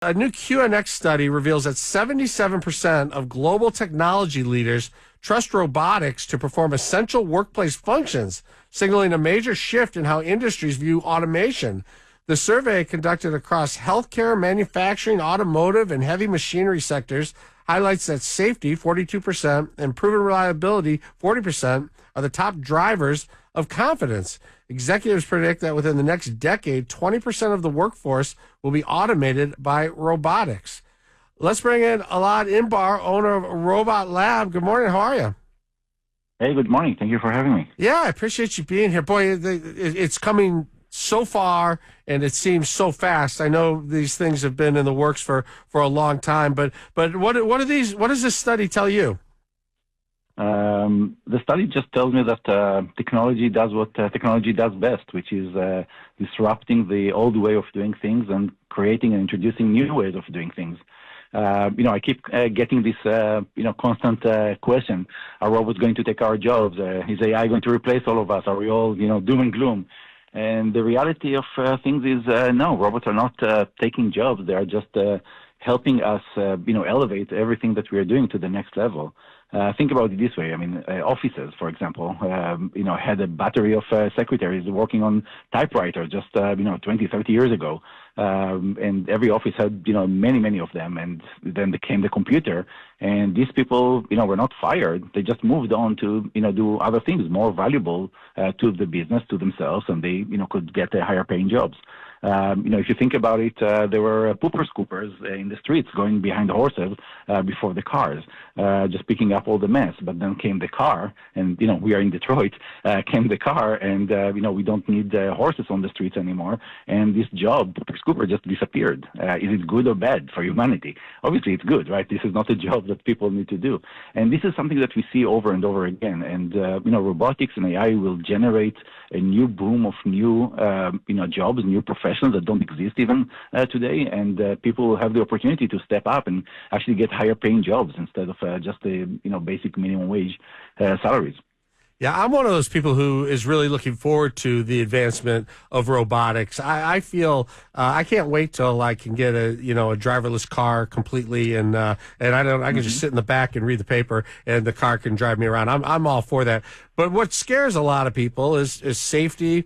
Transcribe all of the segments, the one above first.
A new QNX study reveals that 77% of global technology leaders trust robotics to perform essential workplace functions, signaling a major shift in how industries view automation. The survey, conducted across healthcare, manufacturing, automotive, and heavy machinery sectors, highlights that safety, 42%, and proven reliability, 40%, are the top drivers of confidence. Executives predict that within the next decade, 20% of the workforce will be automated by robotics. Let's bring in Elad Inbar, owner of Robot Lab. Good morning. How are you? Hey, good morning. Thank you for having me. Yeah, I appreciate you being here. Boy, it's coming so far, and it seems so fast. I know these things have been in the works for a long time, but what are these? What does this study tell you? The study just tells me that technology does what technology does best, which is disrupting the old way of doing things and creating and introducing new ways of doing things. I keep getting this, constant question: are robots going to take our jobs? Is AI going to replace all of us? Are we all, doom and gloom? And the reality of things is, no, robots are not taking jobs. They are just helping us, elevate everything that we are doing to the next level. Think about it this way. I mean, offices, for example, had a battery of secretaries working on typewriters just, 20, 30 years ago. And every office had, many of them. And then came the computer. And these people, were not fired. They just moved on to, do other things more valuable to the business, to themselves, and they, could get higher paying jobs. If you think about it, there were pooper scoopers in the streets going behind the horses before the cars, just picking up all the mess. But then came the car, and we are in Detroit. Came the car, and we don't need horses on the streets anymore. And this job, pooper scooper, just disappeared. Is it good or bad for humanity? Obviously, it's good, right? This is not a job that people need to do, and this is something that we see over and over again. And robotics and AI will generate a new boom of new, jobs, new professions that don't exist even today, and people will have the opportunity to step up and actually get higher paying jobs instead of just the basic minimum wage salaries. Yeah, I'm one of those people who is really looking forward to the advancement of robotics. I feel I can't wait till I can get a driverless car completely, and I can just sit in the back and read the paper, and the car can drive me around. I'm all for that. But what scares a lot of people is safety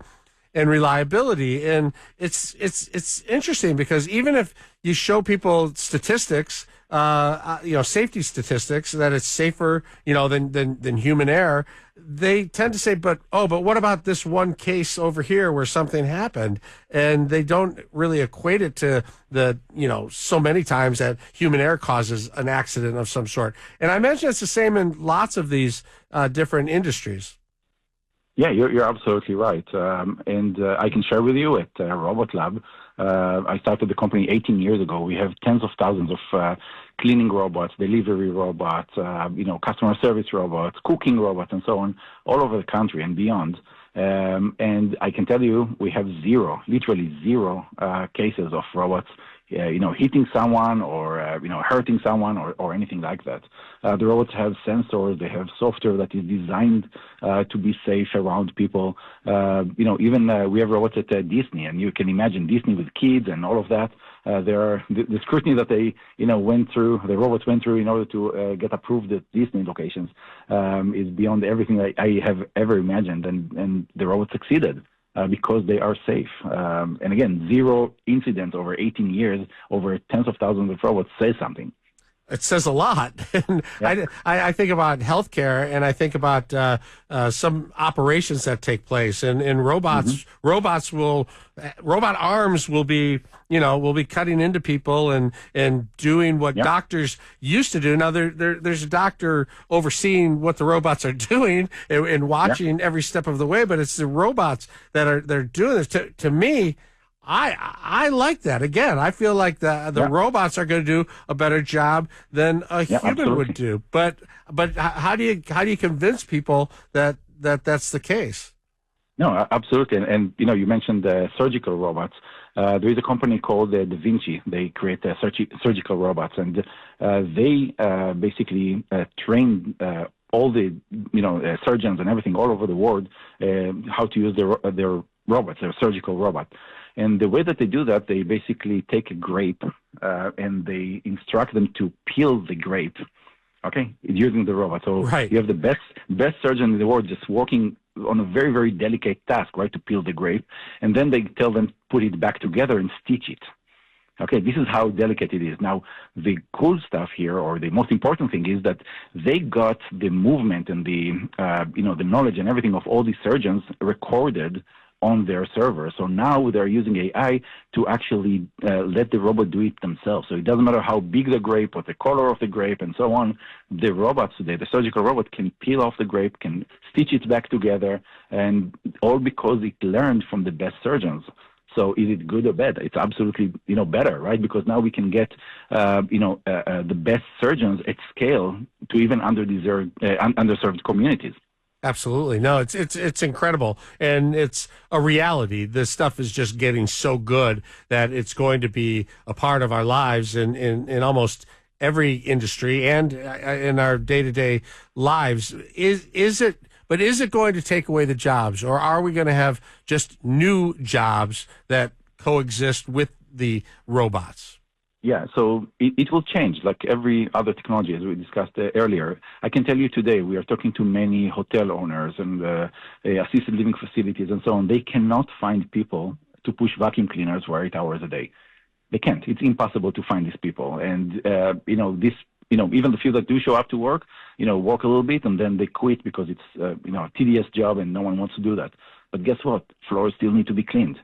and reliability. And it's interesting because even if you show people statistics, safety statistics, that it's safer, than human error, they tend to say, but what about this one case over here where something happened? And they don't really equate it to the, so many times that human error causes an accident of some sort. And I imagine it's the same in lots of these different industries. Yeah, you're absolutely right. And I can share with you at Robot Lab, I started the company 18 years ago. We have tens of thousands of cleaning robots, delivery robots, customer service robots, cooking robots, and so on, all over the country and beyond. And I can tell you, we have literally zero cases of robots hitting someone or, hurting someone or anything like that. The robots have sensors. They have software that is designed to be safe around people. Even we have robots at Disney, and you can imagine Disney with kids and all of that. The scrutiny that they, the robots went through in order to get approved at Disney locations is beyond everything I have ever imagined, and the robots succeeded. Because they are safe. And again, zero incidents over 18 years, over tens of thousands of robots says something. It says a lot. And yeah. I think about healthcare, and I think about some operations that take place, and robots. Robot arms will be cutting into people and doing what doctors used to do. Now there's a doctor overseeing what the robots are doing and watching every step of the way, but it's the robots they're doing this. To me, I like that. Again, I feel like the robots are going to do a better job than a human would do. But how do you convince people that that's the case? No, absolutely. And you mentioned surgical robots. There is a company called Da Vinci. They create surgical robots, and they basically train all the surgeons and everything all over the world how to use their robots, their surgical robot. And the way that they do that, they basically take a grape and they instruct them to peel the grape. Okay, using the robot. So Right. you have the best surgeon in the world just working on a very, very delicate task, right, to peel the grape, and then they tell them put it back together and stitch it. Okay, this is how delicate it is. Now, the cool stuff here, or the most important thing, is that they got the movement and the knowledge and everything of all these surgeons recorded on their server. So now they're using AI to actually let the robot do it themselves. So it doesn't matter how big the grape, what the color of the grape, and so on. The robots today, the surgical robot, can peel off the grape, can stitch it back together, and all because it learned from the best surgeons. So is it good or bad? It's absolutely, better, right? Because now we can get, the best surgeons at scale to even underserved communities. Absolutely. No, it's incredible. And it's a reality. This stuff is just getting so good that it's going to be a part of our lives in almost every industry and in our day-to-day lives. Is it going to take away the jobs, or are we going to have just new jobs that coexist with the robots? Yeah, so it will change like every other technology, as we discussed earlier. I can tell you today, we are talking to many hotel owners and assisted living facilities and so on. They cannot find people to push vacuum cleaners for 8 hours a day. They can't. It's impossible to find these people. And, even the few that do show up to work, work a little bit and then they quit because it's, a tedious job and no one wants to do that. But guess what? Floors still need to be cleaned.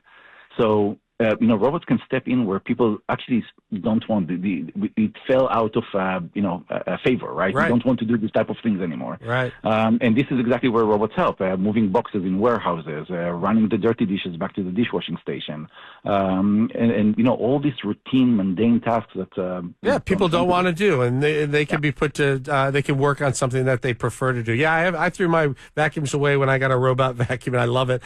So, robots can step in where people actually don't want it fell out of, a favor, right? Right. You don't want to do this type of things anymore. Right. And this is exactly where robots help, moving boxes in warehouses, running the dirty dishes back to the dishwashing station. And all these routine, mundane tasks that, people don't want to do, and they can be put to, they can work on something that they prefer to do. Yeah, I threw my vacuums away when I got a robot vacuum, and I love it.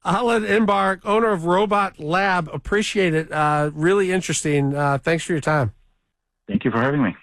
Alan Inbar, owner of Robot Lab, appreciate it. Really interesting. Thanks for your time. Thank you for having me.